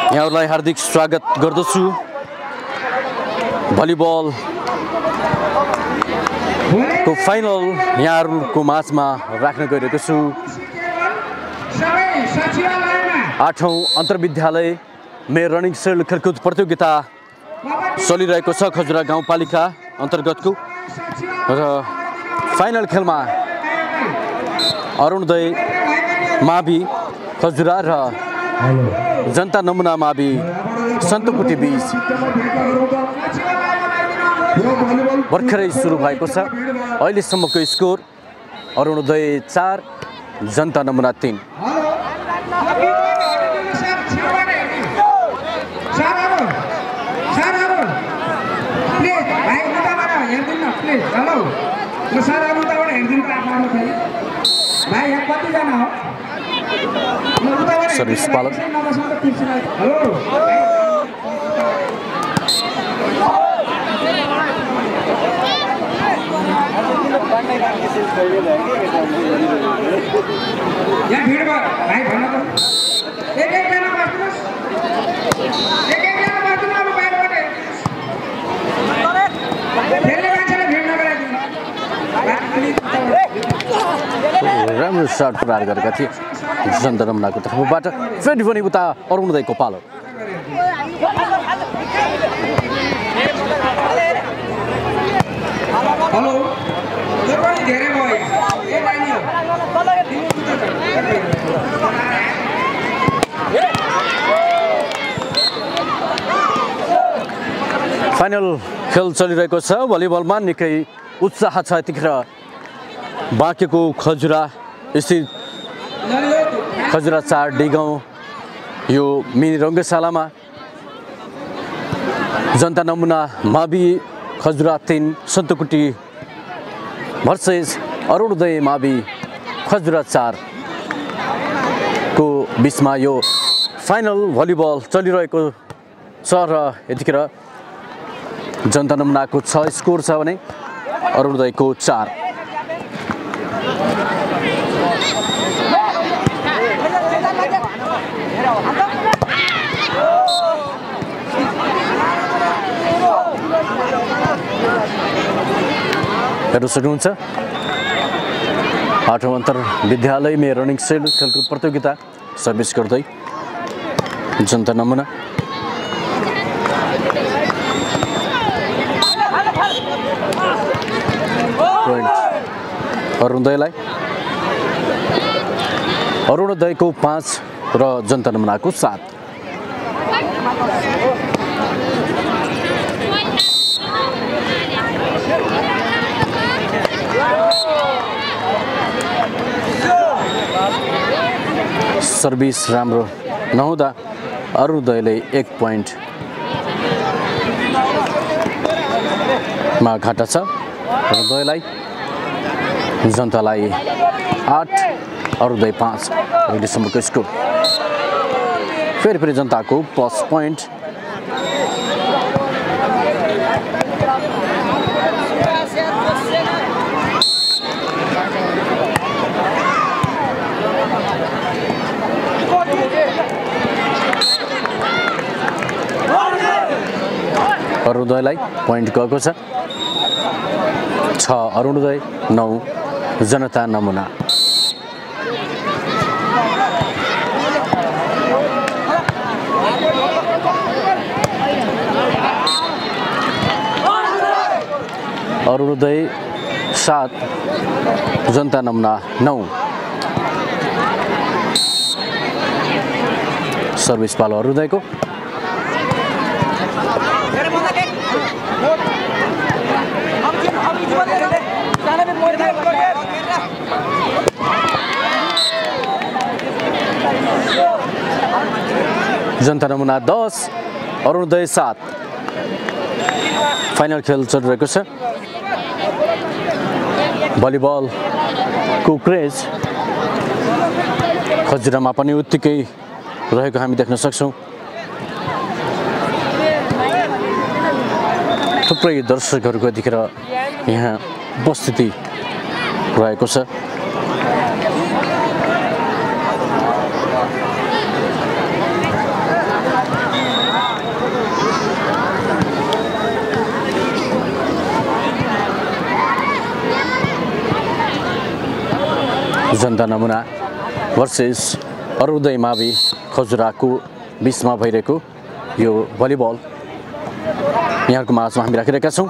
यहाँहरुलाई हार्दिक स्वागत गर्दछु भलिबल को फाइनल यहाँहरुको माझमा राख्न गइरहेको छु। 8औं अन्तर्विद्यालय मे रनिङ शिल्ड खेलकुद प्रतियोगिता चलिरहेको छ खजुरा गाउँपालिका अन्तर्गतको र फाइनल खेलमा अरुणोदय मावि खजुरा र जनता नमुना मावि सन्तुकुटी बीच भर्खरै सुरु भएको छ। अहिलेसम्मको स्कोर अरुणोदय 4 जनता नमुना 3। सर्भिस पालक यहाँ भीड़ भाई भन्नु त एक जना बस्नुस् एक जना बस्नु अब बाहिरबाट धेरै मान्छेले भीड नगराइदिनु। राम्रो शट प्रहार गरेका थिए जनता नमुनाको तर्फबाट। फेरि पनि उता अरुणोदयको पालो। हेलो यो पनि धेरै भयो ए नानी हो फाइनल खेल चलिरहेको छ। भलिबलमा निकै उत्साह छ यतिखेर बाँकेको खजुरा स्थित खजुरा 4 डिगाउँ यो मिनी रङ्गशालामा जनता नमुना मावि खजुरा 3 सन्तुकुटी भर्सेस अरुणोदय मावि खजुरा 4 को बीचमा यो फाइनल भलिबल चलिरहेको छ र यतिखेर जनता नमुनाको 6 स्कोर छ भने अरुणोदयको 4। हेर्नु सक्नुहुन्छ 8औं अन्तर्विद्यालय मे रनिङ शिल्ड खेलकुद प्रतियोगिता सर्भिस गर्दै जनता नमुना। अरुणोदयलाई अरुणोदयको 5 र जनता नमुनाको 7। सर्भिस राम्रो नहुँदा अरुणोदयले 1 पोइन्ट मा घाटा छ। अरुणोदयलाई जनतालाई 8 अरुणोदय 5 अहिलेसम्मको स्कोर। फेरि जनताको प्लस पोइन्ट। अरुणोदयलाई पोइन्ट गएको छ। 6 अरुणोदय 9 जनता नमुना। अरुणोदय 7 जनता नमुना 9। सर्भिस पालो अरुणोदयको। जनता नमुना 10 अरुणोदय 7। फाइनल खेल चलिरहेको छ। भलिबलको क्रेज खजुरामा पनि उत्तिकै रहेको हामी देख्न सक्छौँ। थुप्रै दर्शकहरूको यतिखेर यहाँ उपस्थिति रहेको छ। जनता नमुना भर्सेस अरुणोदय मावि खजुराको बीचमा भइरहेको यो भलिबल यहाँको माझमा हामी राखिरहेका छौँ।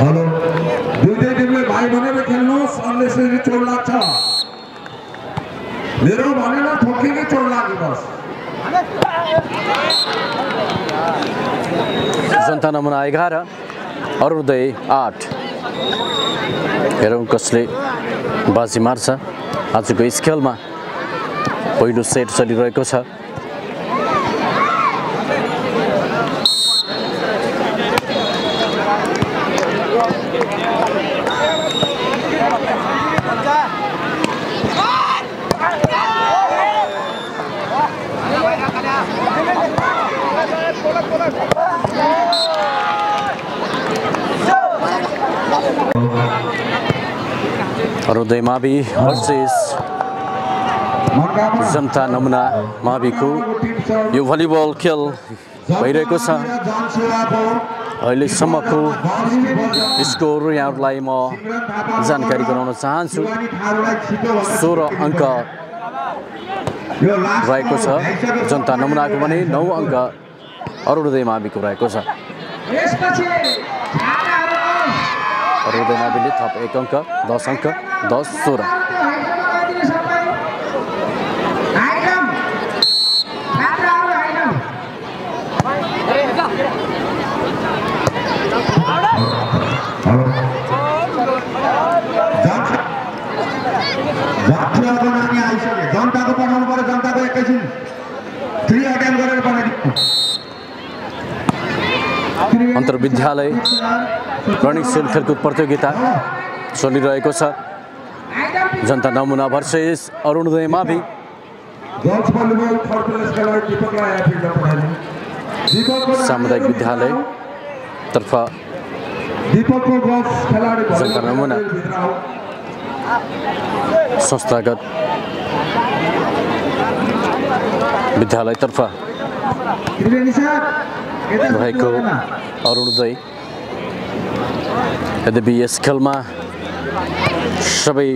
हेलो दुईटै टिमले भाइ भनेर खेल्नुहोस् अन्यसरी चोट लाग्छ मेरो भनेर ठोक्किने चोट लाग्यो बस। जनता नमुना 11 अरुणोदय 8 हेरौँ कसले बाजी मार्छ। आजको यस खेलमा पहिलो सेट चलिरहेको छ। अरुणोदय मावि भर्सेस जनता नमुना माविको यो भलिबल खेल भइरहेको छ। अहिलेसम्मको स्कोर यहाँहरूलाई म जानकारी गराउन चाहन्छु। 16 अङ्क रहेको छ जनता नमुनाको भने 9 अङ्क अरुणोदय माविको रहेको छ। अरुणोदय माविले थप 1 अङ्क 10 अङ्क 10 16 जनताको पठाउनु पर्यो। जनताको एकैछिन 3 अटेम्प गरेर पठाइदिनु। अन्तर्विद्यालय रनिङ सेल खेलकुद प्रतियोगिता चलिरहेको छ। जनता नमुना भर्सेस अरुणोदय मावि। सामुदायिक विद्यालय तर्फ जनता नमुना संस्थागत विद्यालयतर्फ रहेको अरुणोदय। यद्यपि यस खेलमा सबै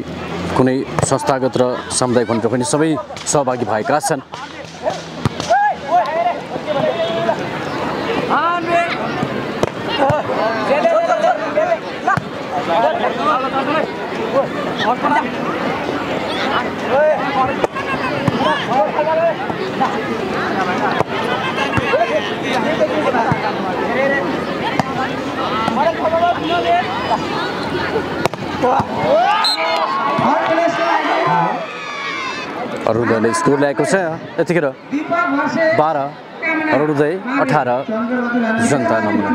कुनै संस्थागत र सामुदायिक भनेर पनि सबै सहभागी भएका छन्। अरुणोदयले स्कोर ल्याएको छ यतिखेर 12 अरुणोदय 18 जनता नमुना।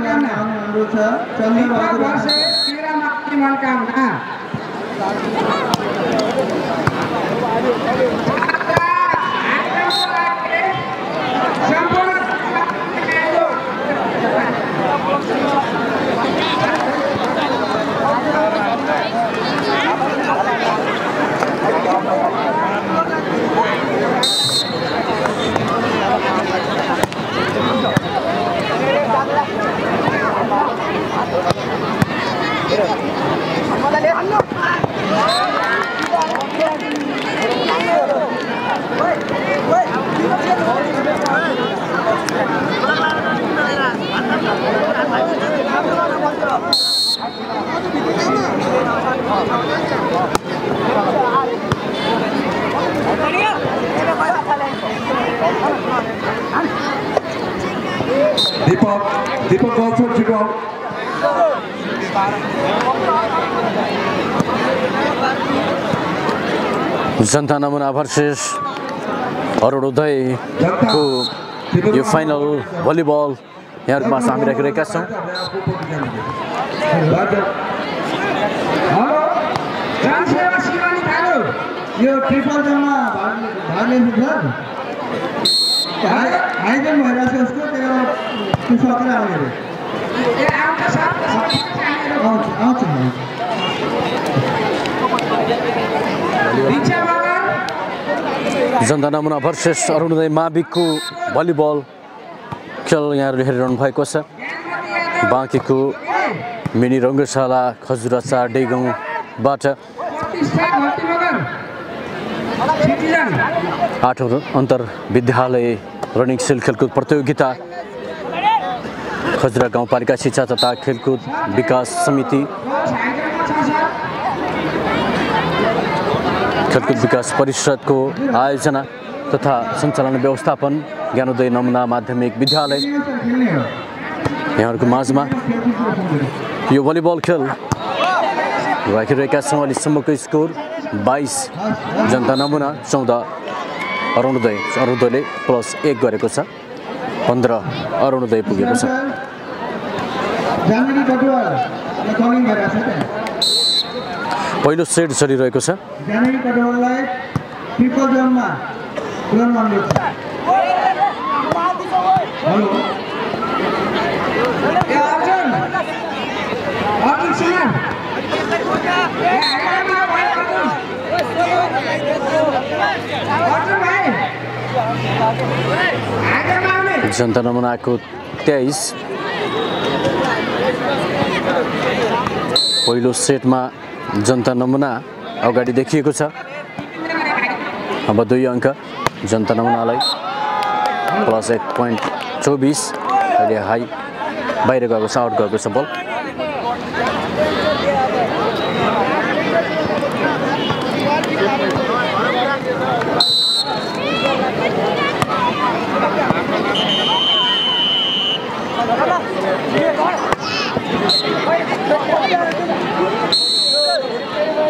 Deepak also to go. जनता नमुना भर्सेस अरुणोदयको यो फाइनल भलिबल यहाँको माझमा हामी राखिरहेका छौँ। यो ट्रिपल जम्मा भाग लिन्छ हाइजन भइरहेको छ उसको त्यो सकेर आउने आउँछ जनता नमुना भर्सेस अरुणोदय माविको भलिबल खेल यहाँहरूले हेरिरहनु भएको छ। बाँकीको मिनी रङ्गशाला खजुरा 4 डेगाउँबाट 8औं अन्तर विद्यालय रनिङ सेल खेलकुद प्रतियोगिता खजुरा गाउँपालिका शिक्षा तथा खेलकुद विकास समिति खेलकुद विकास परिषदको आयोजना तथा सञ्चालन व्यवस्थापन ज्ञानोदय नमुना माध्यमिक विद्यालय यहाँहरूको माझमा यो भलिबल खेल राखिरहेका छौँ। अहिलेसम्मको स्कोर 22 जनता नमुना 14 अरुणोदयले +1 गरेको छ। 15 अरुणोदय पुगेको छ। पहिलो सेट चलिरहेको छ। जनता नमुनाको 23 पहिलो सेटमा जनता नमुना अगाडि देखिएको छ। अब 2 अङ्क जनता नमुनालाई +1.24 अहिले हाई बाहिर गएको छ, आउट गएको छ बल।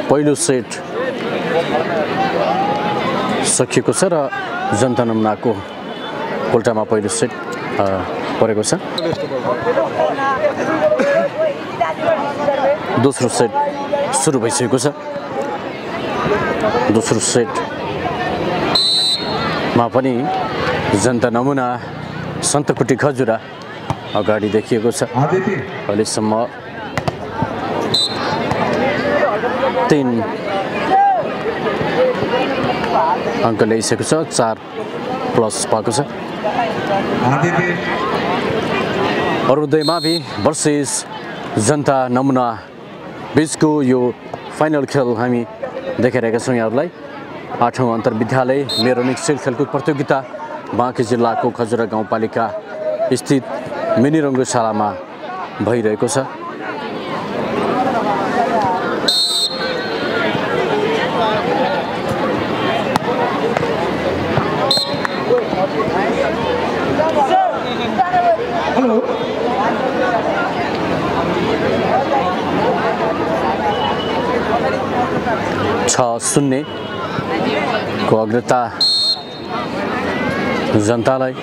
पहिलो सेट सकिएको छ र जनता नमुनाको उल्टामा पहिलो सेट परेको छ। दोस्रो सेट सुरु भइसकेको छ। दोस्रो सेटमा पनि जनता नमुना सन्तकुटी खजुरा अगाडि देखिएको छ। अहिलेसम्म 3 अङ्क ल्याइसकेको छ। 4 प्लस पाएको छ। अरुणोदय मावि भर्सेस जनता नमुना बिचको यो फाइनल खेल हामी देखाइरहेका छौँ यहाँहरूलाई। 8औं अन्तर विद्यालय रनिङ सेल खेलकुद प्रतियोगिता बाँकी जिल्लाको खजुरा गाउँपालिका स्थित मिनी रङ्गशालामा भइरहेको छ। छ 0 को अग्रता जनतालाई।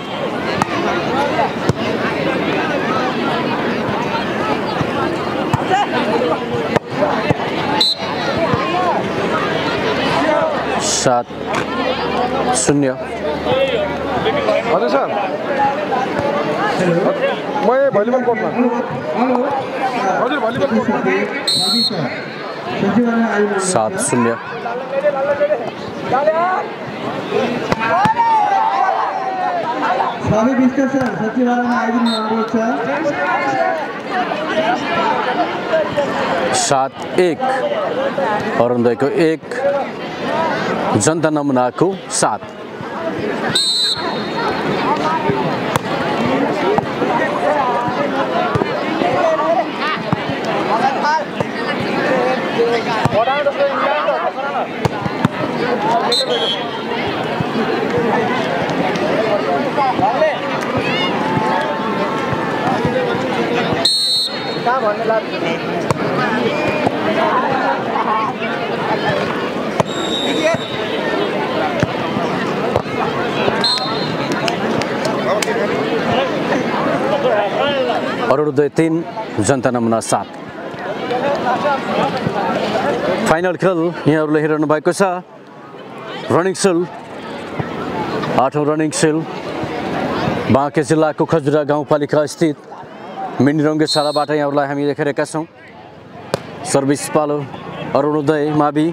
सात 0 हजुर सर म भलिबल कोर्टमा हजुर भलिबल कोर्टमा 7-0 सबै डिस्कसन सचिवालयमा आइदिनु अनुरोध छ। 7-1 अरुणोदयको 1 जनता नमुनाको 7। अरुणोदय 3 जनता नमुना 7। फाइनल खेल यहाँहरूले हेरिरहनु भएको छ। रनिङ सेल 8औं रनिङ सेल बाँके जिल्लाको खजुरा गाउँपालिका स्थित मिनी रङ्गशालाबाट यहाँहरूलाई हामी देखाइरहेका छौँ। सर्भिस पालो अरुणोदय मावि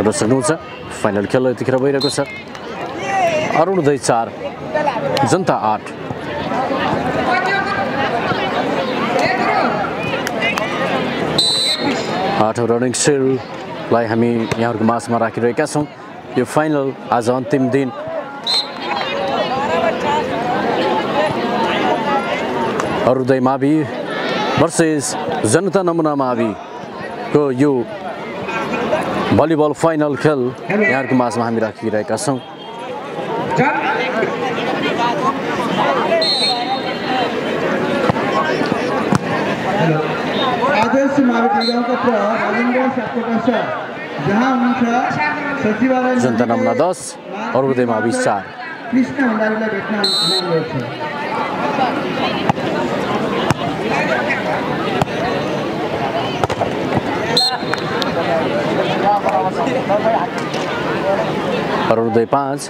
हेर्न सक्नुहुन्छ फाइनल खेल यतिखेर भइरहेको छ अरुणोदय 4 जनता 8 8औं रनिङ सेललाई हामी यहाँहरुको माझमा राखिरहेका छौं यो फाइनल आज अन्तिम दिन अरुणोदय मावि भर्सेस जनता नमुना मावि को यो भलिबल फाइनल खेल यहाँहरुको माझमा हामी राखिरहेका छौं आदर्श महाविद्यालय का प्रहर राजेन्द्र सापकोटा जहाँ हुनुहुन्छ सचिवालय जनता नमुना 10 अरुणोदय मावि 4 कृष्ण भण्डारीलाई भेट्न अनुरोध छ अरुणोदय 5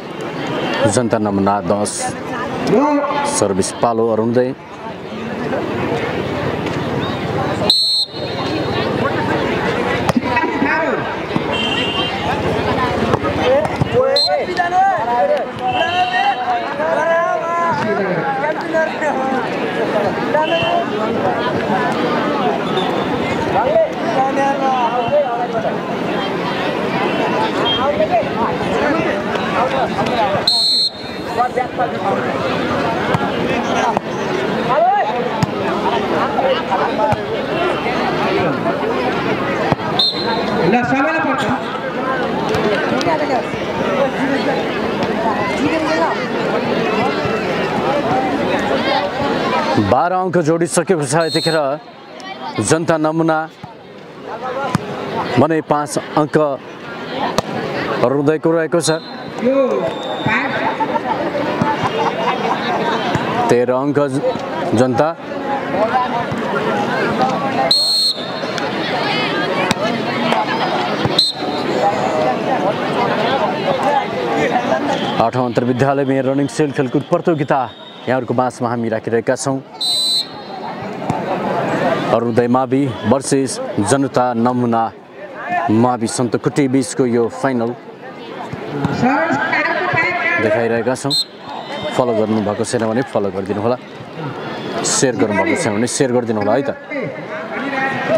जनता नमुना 10 सर्भिस पालो अरुणोदय ल सबैलाई पर्छ 12 अङ्क जोडिसकेको छ यतिखेर जनता नमुना भने 5 अङ्क अरुणोदयको रहेको छ यो 13 अङ्क जनता 8औं अन्तर्विद्यालयमा रनिङ सेल खेलकुद प्रतियोगिता यहाँहरुको माझमा हामी राखिरहेका छौं अरुणोदय मावि भर्सेस जनता नमुना मावि सन्तकुटी बीचको यो फाइनल देखाइरहेका छौं फलो गर्नुभएको छैन भने फलो गरिदिनु होला शेयर गर्नुभएको छैन भने शेयर गरिदिनु होला है त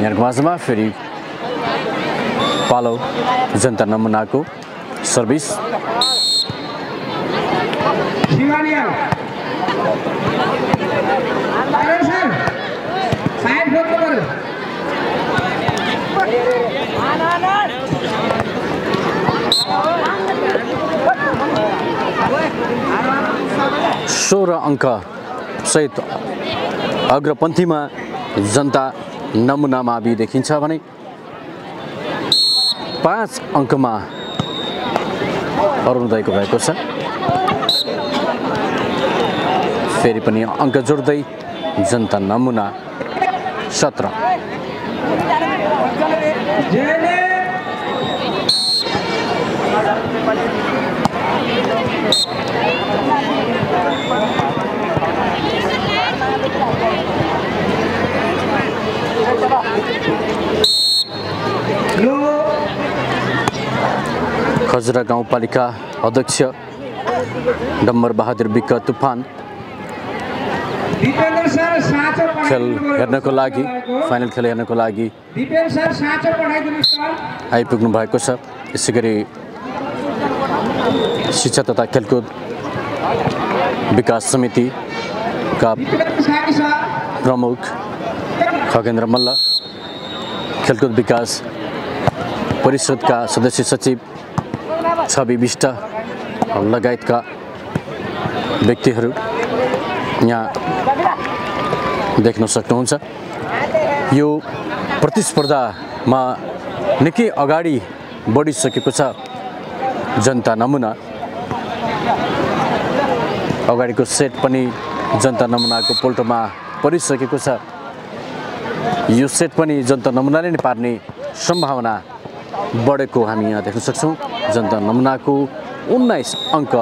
यहाँहरुको माझमा फेरि पालो जनता नमुनाको सर्भिस शिवालिया अरे सर साइड फोटो करो 16 अङ्क सहित अग्रपन्थीमा जनता नमुना मावि देखिन्छ भने 5 अङ्कमा अरुणोदयको भएको छ फेरि पनि अङ्क जोड्दै जनता नमुना 17 खजरा गाउँपालिका अध्यक्ष डम्बर बहादुर विक तुफान खेल हेर्नको लागि फाइनल खेल हेर्नको लागि आइपुग्नु भएको छ यसैगरी शिक्षा तथा खेलकुद विकास समितिका प्रमुख खगेन्द्र मल्ल खेलकुद विकास परिषदका सदस्य सचिव छवि विष्ट लगायतका व्यक्तिहरू यहाँ देख्न सक्नुहुन्छ यो प्रतिस्पर्धामा निकै अगाडि बढिसकेको छ जनता नमुना अगाडिको सेट पनि जनता नमुनाको पोल्टोमा परिसकेको छ यो सेट पनि जनता नमुनाले नै पार्ने सम्भावना बढेको हामी यहाँ देख्न सक्छौं जनता नमुनाको 19 अङ्क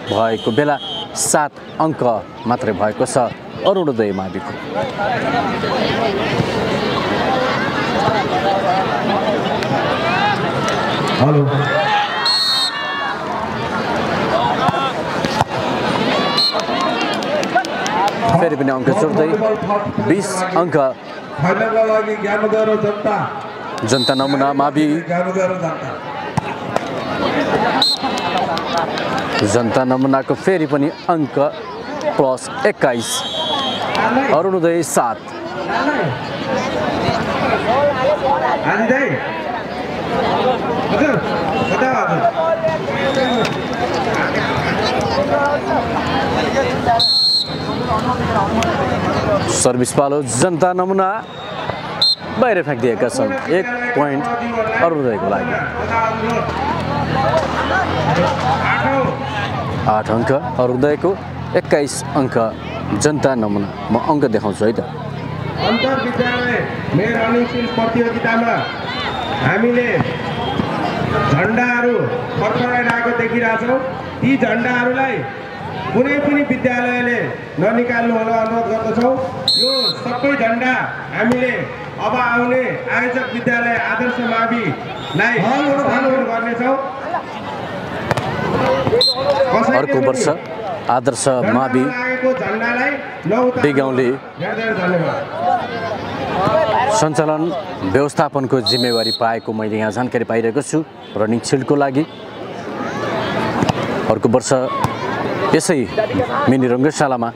भएको बेला 7 अङ्क मात्रै भएको छ अरुणोदय माविको हेलो पनि अङ्क जोड्दै 20 अङ्क फाइनलका लागि ज्ञानोदय र जनता जनता नमुना मावि ज्ञानोदय र जनता जनता नमुनाको फेरि पनि अङ्क प्लस 21 अरुणोदय 7 हाजी दाइ हजुर कता हजुर सर्भिस पालो जनता नमुना बाहिर फ्याँकिदिएका छन् 1 पोइन्ट अरुणोदयको लागि 8 अङ्क अरुणोदयको 21 अङ्क जनता नमुना म अङ्क देखाउँछु है त अन्तर विद्यालय मेरो रनिङ सिल प्रतियोगितामा हामीले झन्डाहरू फर्काइरहेको देखिरहेछौँ ती झन्डाहरूलाई कुनै पनि विद्यालयले ननिकाल्नु होला अनुरोध गर्दछौँ यो सबै झन्डा हामीले अब आउने आयोजक विद्यालय आदर्श माविलाई समर्पण गर्नेछौँ अर्को वर्ष आदर्श मावि डिगाउँले सञ्चालन व्यवस्थापनको जिम्मेवारी पाएको मैले यहाँ जानकारी पाइरहेको छु रनिङ सिल्डको लागि अर्को वर्ष यसै मिनी रङ्गशालामा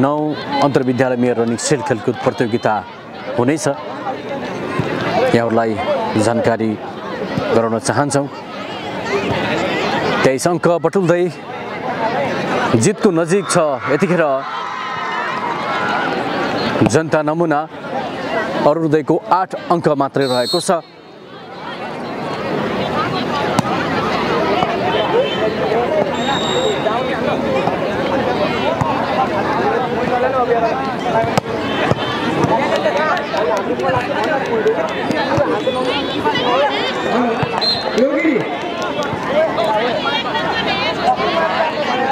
9 अन्तर्विद्यालयीय रनिङ सिल्ड खेलकुद प्रतियोगिता हुनेछ यहाँहरूलाई जानकारी गराउन चाहन्छौँ 23 अङ्क बटुल्दै जितको नजिक छ यतिखेर जनता नमुना अरुणोदयको 8 अङ्क मात्रै रहेको छ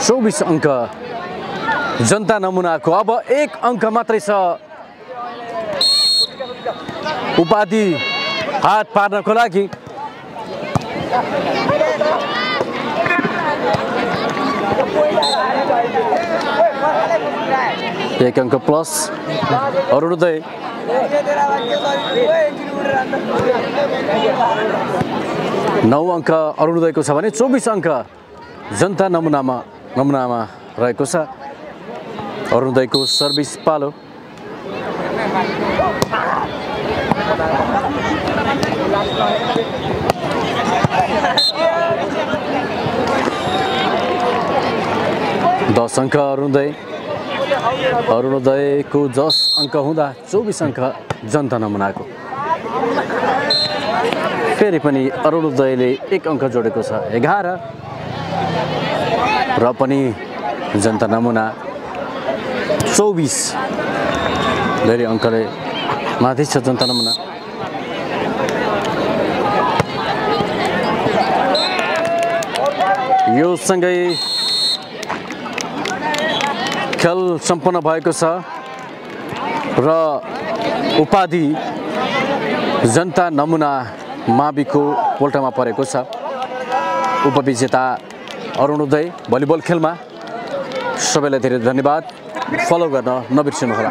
चौबिस अङ्क जनता नमुनाको अब 1 अङ्क मात्रै छ उपाधि हात पार्नको लागि एक अङ्क प्लस अरुणोदय 9 अङ्क अरुणोदयको छ भने 24 अङ्क जनता नमुनामा रहेको छ अरुणोदयको सर्भिस पालो दस अङ्क अरुणोदयको 10 अङ्क हुँदा 24 अङ्क जनता नमुनाको फेरि पनि अरुणोदयले 1 अङ्क जोडेको छ 11 र पनि जनता नमुना 24 धेरै अङ्कले माथि छ जनता नमुना यो सँगै खेल सम्पन्न भएको छ र उपाधि जनता नमुना माविको पोल्टामा परेको छ उपविजेता अरुणोदय भलिबल खेलमा सबैलाई धेरै धन्यवाद फलो गर्न नबिर्सनुहोला।